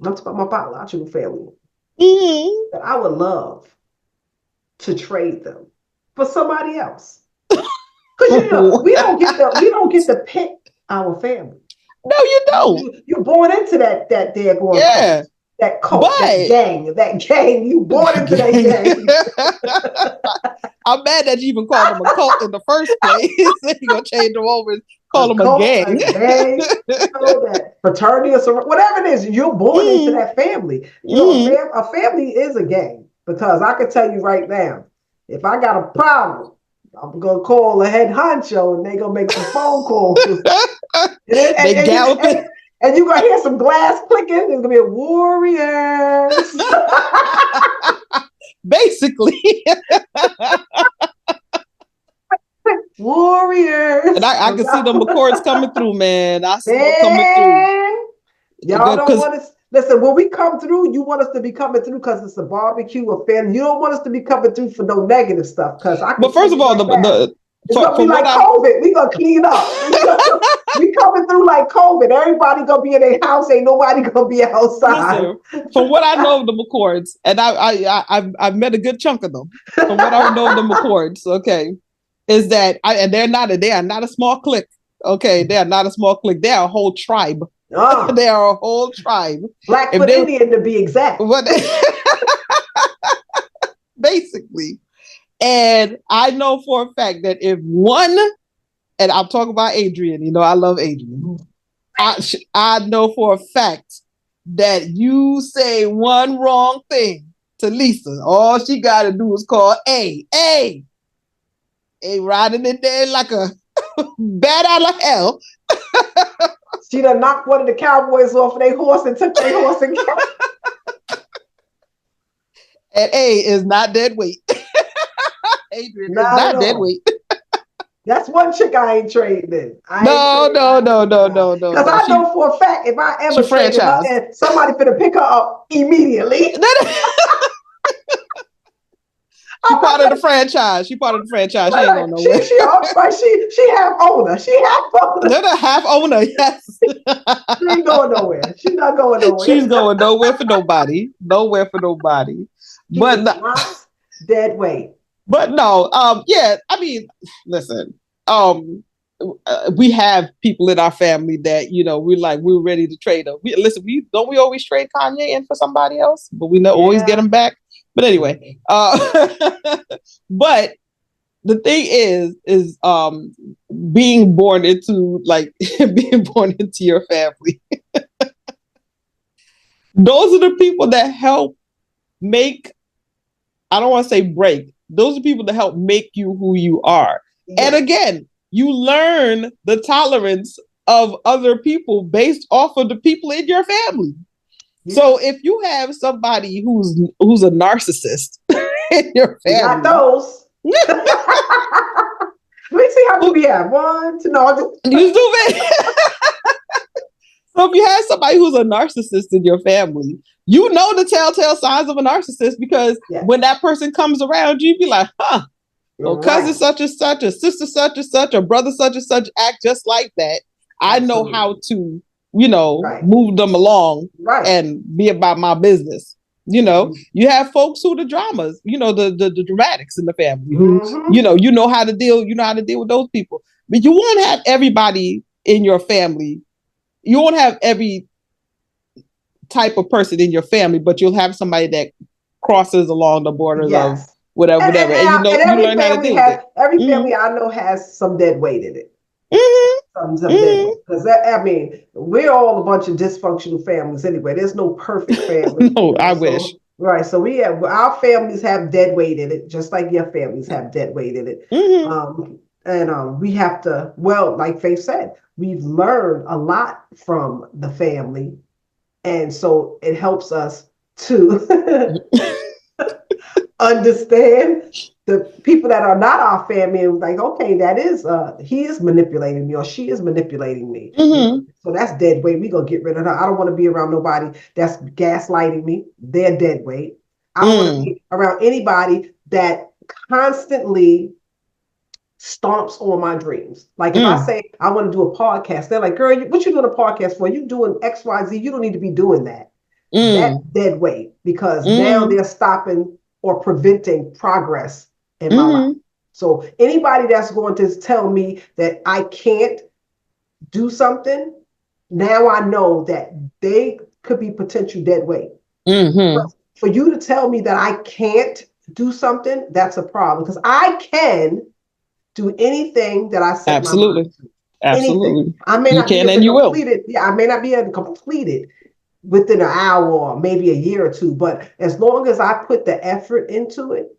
I'm talking about my biological family. That I would love to trade them for somebody else. Because we don't get to pick our family.
No, you don't.
You're born into that daggone
yeah.
That cult, that gang. You born into that gang.
I'm mad that you even called them a cult in the first place. You're going to change them over and call them a gang.
That fraternity or whatever it is, you're born into that family. A family is a gang, because I can tell you right now, if I got a problem, I'm going to call a head honcho and they're going to make some phone calls.
They galloping.
And you're going to hear some glass clicking. There's going to be a warriors.
Basically.
Warriors.
And I can see the McCords coming through, man. I see them coming through.
Y'all don't want us. Listen, when we come through, you want us to be coming through because it's a barbecue affair. You don't want us to be coming through for no negative stuff.
But first of all,
it's gonna be like COVID. We gonna clean up. We coming through like COVID. Everybody gonna be in their house. Ain't nobody gonna be outside.
Listen, from what I know of the McCords, and I've met a good chunk of them. From what I know of the McCords, okay, is that they are not a small clique. Okay, they are not a small clique. They are a whole tribe. They are a whole tribe.
Blackfoot Indian to be exact.
Basically. And I know for a fact that if one, and I'm talking about Adrian, I love Adrian. I know for a fact that you say one wrong thing to Lisa, all she got to do is call A riding in there like a bat out of hell.
She done knocked one of the cowboys off of their horse and took their horse and
A is not dead weight. Adrian is not dead weight.
That's one chick I ain't trading in.
No.
Because I know for a fact if I ever trade her, somebody finna pick her up immediately.
She part of the franchise. She ain't going nowhere.
She half owner.
They're the half owner, yes.
She ain't going nowhere. She's not going nowhere.
She's going nowhere for nobody. Nowhere for nobody. But
dead weight.
But no, yeah, I mean, listen, we have people in our family that, we're ready to trade them. We always trade Kanye in for somebody else, but we always get them back. But anyway, but the thing is being born into your family. Those are the people that help make, I don't want to say break. Those are people that help make you who you are. Yeah. And again, you learn the tolerance of other people based off of the people in your family. Yeah. So if you have somebody who's a narcissist in your family.
Not those. Let me see how many we have. One, two, no.
You stupid. So if you have somebody who's a narcissist in your family, you know the telltale signs of a narcissist because when that person comes around, you be like, cousin such and such, a sister such and such, or brother such and such act just like that. I know how to, move them along and be about my business. You have folks who are the dramas, the dramatics in the family. Who, you know how to deal with those people. But you won't have everybody in your family. You won't have every type of person in your family, but you'll have somebody that crosses along the borders of whatever. And you learn how to deal with it.
Every family I know has some dead weight in it. Because we're all a bunch of dysfunctional families anyway. There's no perfect family.
No, I wish.
Right. So our families have dead weight in it, just like your families have dead weight in it. And we have to, like Faith said, we've learned a lot from the family. And so it helps us to understand the people that are not our family. Like, okay, that is, he is manipulating me or she is manipulating me. So that's dead weight. We're going to get rid of her. I don't want to be around nobody that's gaslighting me. They're dead weight. I don't want to be around anybody that constantly stomps on my dreams. Like if I say I want to do a podcast, they're like, girl, what you doing a podcast for? You doing X, Y, Z. You don't need to be doing that. That's dead weight because now they're stopping or preventing progress in my life. So anybody that's going to tell me that I can't do something, now I know that they could be potential dead weight. For you to tell me that I can't do something, that's a problem because I can do anything that I set my mind to.
Absolutely.
I may not be able to complete it. Yeah, I may not be able to complete it within an hour or maybe a year or two, but as long as I put the effort into it,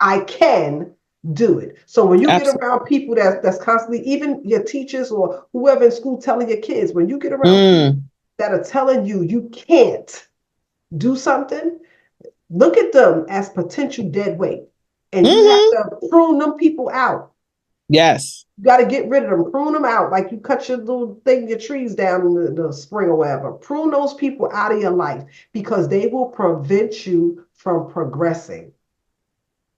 I can do it. So when you
Absolutely.
get around people that's constantly, even your teachers or whoever in school telling your kids, when you get around people that are telling you you can't do something, look at them as potential dead weight. And you have to prune them people out.
Yes.
You got to get rid of them, prune them out, like you cut your little thing, your trees down in the spring or whatever. Prune those people out of your life because they will prevent you from progressing.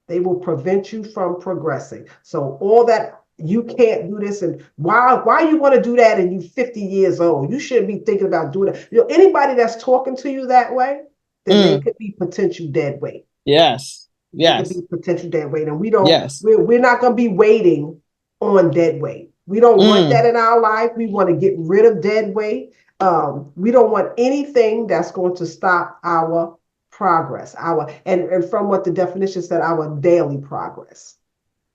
They will prevent you from progressing. So all that you can't do this, and why you want to do that, and you 50 years old, you shouldn't be thinking about doing it. Anybody that's talking to you that way, then they could be potential dead weight.
Yes.
They could
Yes.
be potential dead weight, and we don't.
Yes.
We're not going to be waiting on dead weight. We don't want that in our life. We want to get rid of dead weight. We don't want anything that's going to stop our progress, and from what the definition said, our daily progress.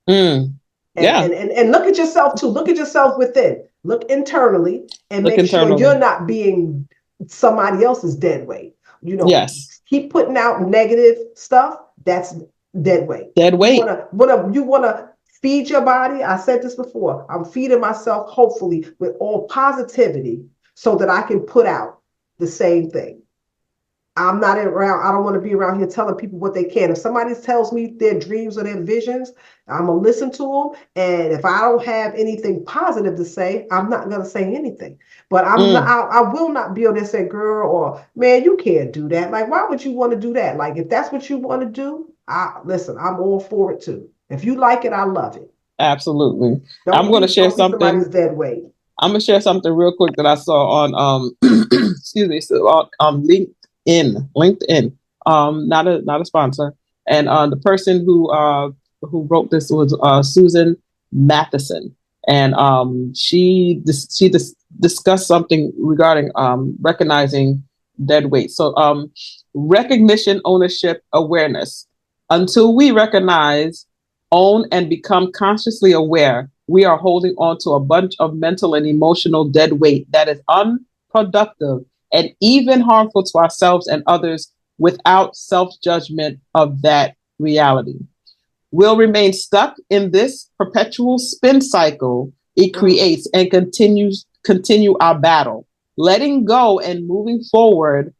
And look at yourself too. Look at yourself within. Look internally and make sure you're not being somebody else's dead weight.
Yes.
Keep putting out negative stuff. That's dead weight.
Dead weight.
You wanna feed your body. I said this before. I'm feeding myself, hopefully, with all positivity, so that I can put out the same thing. I'm not around. I don't want to be around here telling people what they can. If somebody tells me their dreams or their visions, I'm gonna listen to them. And if I don't have anything positive to say, I'm not gonna say anything. But I will not be able to say, girl, or man, you can't do that. Like, why would you want to do that? Like, if that's what you want to do, listen. I'm all for it too. If you like it, I love it.
Absolutely. I'm going to share something.
Somebody's dead weight.
I'm going to share something real quick that I saw on excuse me, so on LinkedIn. Not a sponsor. And the person who wrote this was Susan Matheson, and she discussed something regarding recognizing dead weight. So recognition, ownership, awareness. Until we recognize, own, and become consciously aware, we are holding on to a bunch of mental and emotional dead weight that is unproductive and even harmful to ourselves and others without self-judgment of that reality. We'll remain stuck in this perpetual spin cycle it creates and continue our battle. Letting go and moving forward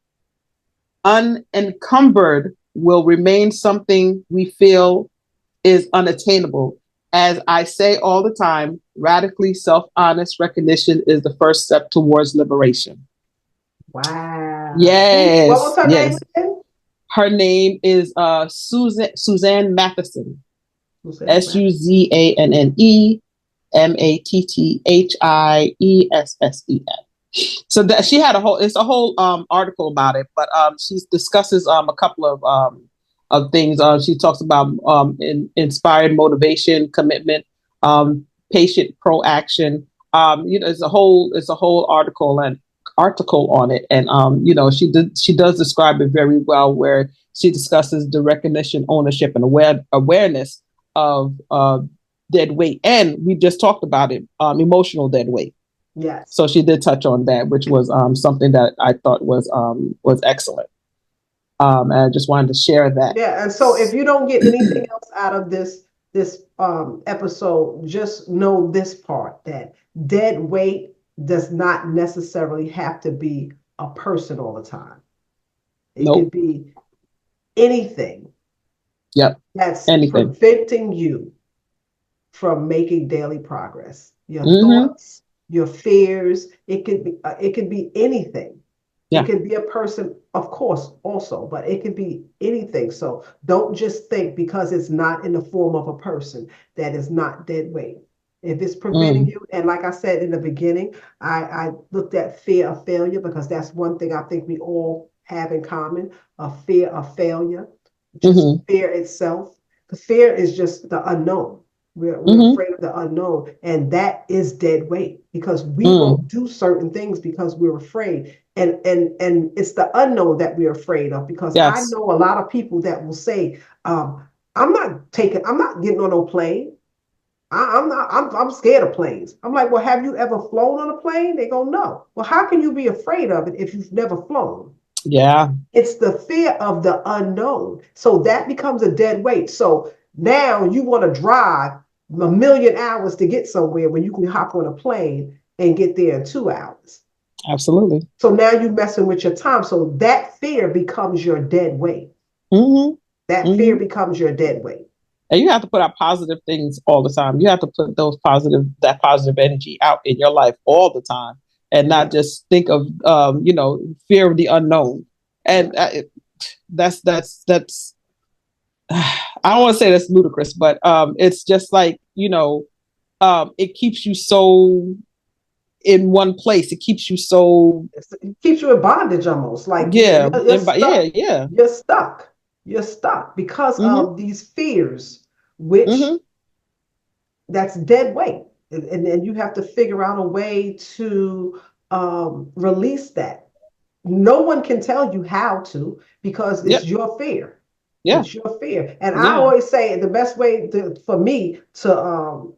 unencumbered will remain something we feel is unattainable. As I say all the time, radically self-honest recognition is the first step towards liberation.
Wow.
Yes.
What was her name again?
Her name is Suzanne Matheson. SUZANNE MATTHIESSEN. So that she had it's a whole article about it, but she discusses a couple of things. She talks about inspired motivation, commitment, patient proaction. It's a whole article on it, and she does describe it very well, where she discusses the recognition, ownership, and awareness of dead weight, and we just talked about it, emotional dead weight.
Yes.
So she did touch on that, which was something that I thought was excellent. And I just wanted to share that.
Yeah, and so if you don't get anything else out of this episode, just know this part, that dead weight does not necessarily have to be a person all the time. It could be anything.
Yep.
That's preventing you from making daily progress. Your thoughts, your fears. It could be anything. Yeah. It could be a person, of course, also, but it could be anything. So don't just think because it's not in the form of a person that is not dead weight. If it's preventing you, and like I said in the beginning, I looked at fear of failure, because that's one thing I think we all have in common, a fear of failure, just fear itself. Because fear is just the unknown. We're afraid of the unknown, and that is dead weight, because we won't do certain things because we're afraid. And it's the unknown that we're afraid of, because I know a lot of people that will say, I'm not getting on no plane. I'm scared of planes. I'm like, well, have you ever flown on a plane? They go, no. Well, how can you be afraid of it if you've never flown?
Yeah.
It's the fear of the unknown. So that becomes a dead weight. So Now you want to drive a million hours to get somewhere when you can hop on a plane and get there in 2 hours.
Absolutely.
So now you're messing with your time. So that fear becomes your dead weight.
Mm-hmm.
That fear becomes your dead weight.
And you have to put out positive things all the time. You have to put that positive energy out in your life all the time, and not just think of, fear of the unknown. And that's I don't want to say that's ludicrous, but it's just like, it keeps you so in one place. It keeps you so.
It keeps you in bondage almost. Like
yeah,
you're stuck.
yeah.
You're stuck. You're stuck because of these fears, which that's dead weight. And you have to figure out a way to release that. No one can tell you how to, because it's your fear.
Yeah.
It's your fear. And I always say the best way for me to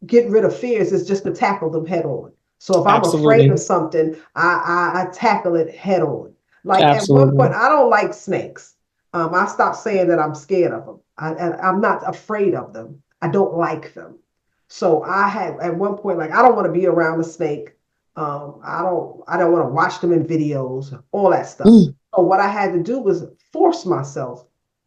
get rid of fears is just to tackle them head on. So if I'm afraid of something, I tackle it head on. Like at one point, I don't like snakes. I stopped saying that I'm scared of them. I'm not afraid of them. I don't like them. So I had at one point, like, I don't want to be around a snake. I don't want to watch them in videos, all that stuff. So what I had to do was force myself.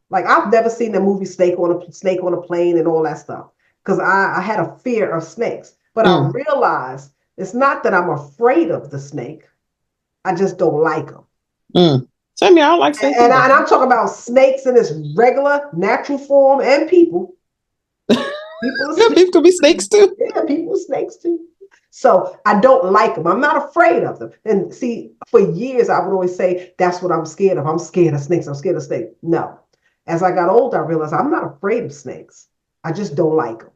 Like, I've never seen the movie Snake on a Plane and all that stuff, because I had a fear of snakes. But I realized it's not that I'm afraid of the snake. I just don't like them.
Same here. I don't like snakes.
And I'm talking about snakes in its regular, natural form, and people. People
could be snakes too.
Yeah, people are snakes too. So I don't like them. I'm not afraid of them. And see, for years, I would always say, that's what I'm scared of. I'm scared of snakes. I'm scared of snakes. No. As I got older, I realized I'm not afraid of snakes. I just don't like them.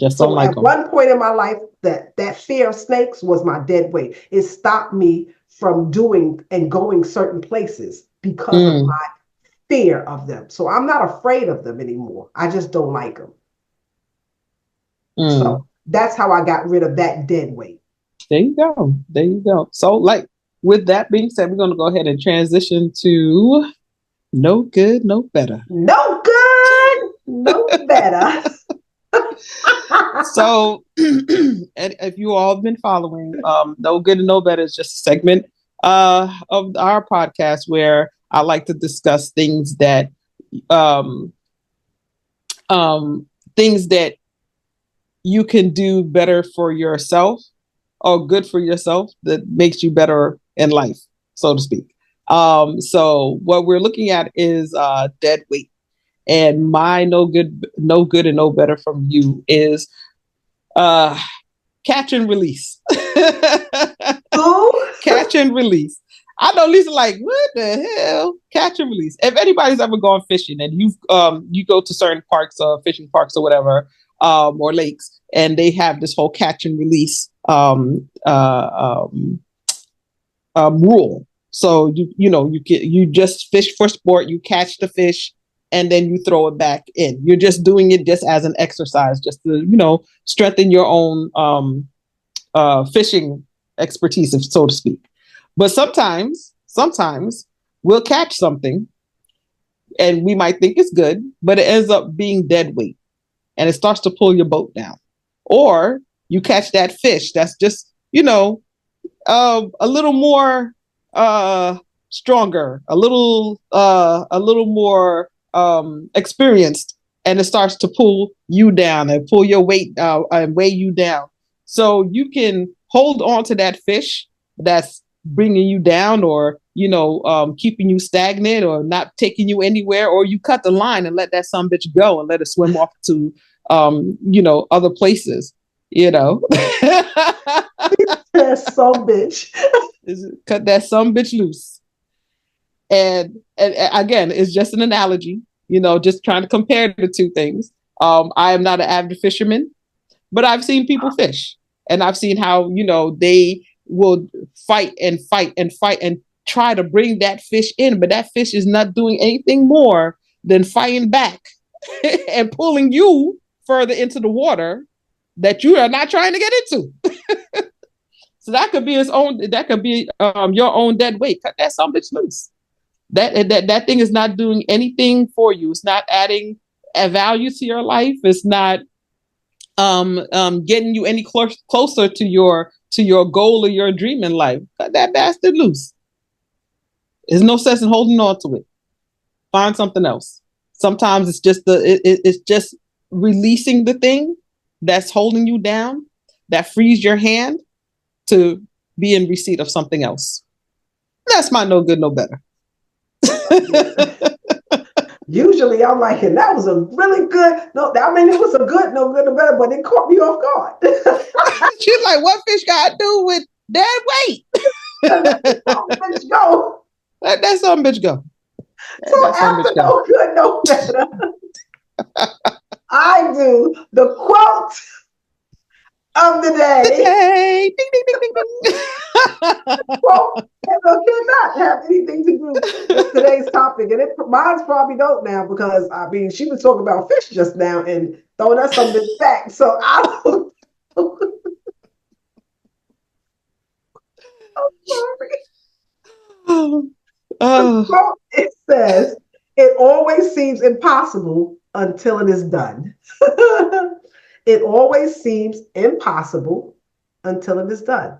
At one point in my life, that fear of snakes was my dead weight. It stopped me from doing and going certain places because of my fear of them. So I'm not afraid of them anymore. I just don't like them. So that's how I got rid of that dead weight.
There you go. So, like, with that being said, we're going to go ahead and transition to No Good, No Better.
No good, no better.
So, and if you all have been following, No Good and No Better is just a segment of our podcast where I like to discuss things that you can do better for yourself, or good for yourself, that makes you better in life, so to speak. So what we're looking at is dead weight. And my no good and no better from you is catch and release. Catch and release. I know Lisa like, what the hell? Catch and release. If anybody's ever gone fishing and you go to certain parks, fishing parks or whatever, or lakes, and they have this whole catch and release rule. So you just fish for sport, you catch the fish, and then you throw it back in. You're just doing it just as an exercise, just to strengthen your own fishing expertise, so to speak. But sometimes we'll catch something and we might think it's good, but it ends up being dead weight and it starts to pull your boat down. Or you catch that fish that's just, a little more stronger, a little more experienced, and it starts to pull you down and pull your weight and weigh you down. So you can hold on to that fish that's bringing you down, or keeping you stagnant, or not taking you anywhere, or you cut the line and let that son bitch go and let it swim off to other places.
That some bitch.
Cut that some bitch loose. And again, it's just an analogy, just trying to compare the two things. I am not an avid fisherman, but I've seen people fish, and I've seen how, they will fight and try to bring that fish in, but that fish is not doing anything more than fighting back and pulling you further into the water that you are not trying to get into. So that could be your own dead weight. Cut that some bitch loose. That thing is not doing anything for you. It's not adding add value to your life. It's not getting you any closer to your goal or your dream in life. Cut that bastard loose. There's no sense in holding on to it. Find something else. Sometimes it's just it's just releasing the thing that's holding you down, that frees your hand to be in receipt of something else. That's my no good, no better.
Usually I'm like, and that was a really good, no, I mean, it was a good, no good, no better, but it caught me off guard.
She's like, what fish got to do with dead weight?
Let bitch go.
Let that some bitch go.
So after no good, no better, I do the quote of the day.
Hey, ding, ding, ding, ding, ding.
Quote cannot have anything to do with today's topic, and mine's probably don't now, because I mean she was talking about fish just now and throwing us something back. So I don't. I'm sorry. Oh. It says, it always seems impossible until it is done. It always seems impossible until it is done.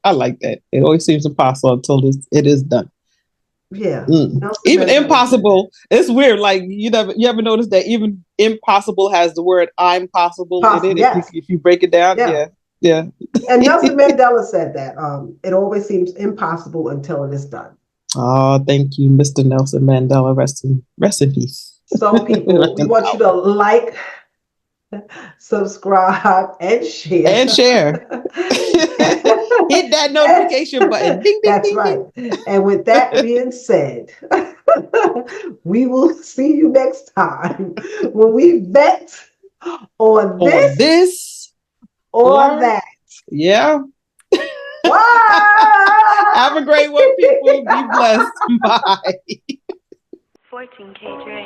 I like that. It always seems impossible until it is done.
Yeah.
Even impossible, it's weird. Like you ever notice that even impossible has the word "I'm possible" in it?
Yes.
If you break it down, yeah.
And Nelson Mandela said that it always seems impossible until it is done.
Oh, thank you, Mr. Nelson Mandela. Rest in peace.
So people, we want you to like, subscribe, and share.
Hit that notification button. Ding, ding,
That's
ding,
right.
Ding.
And with that being said, we will see you next time when we vet on this or that.
Yeah.
Wow.
Have a great one, people. Be blessed. Bye.
14K Dre.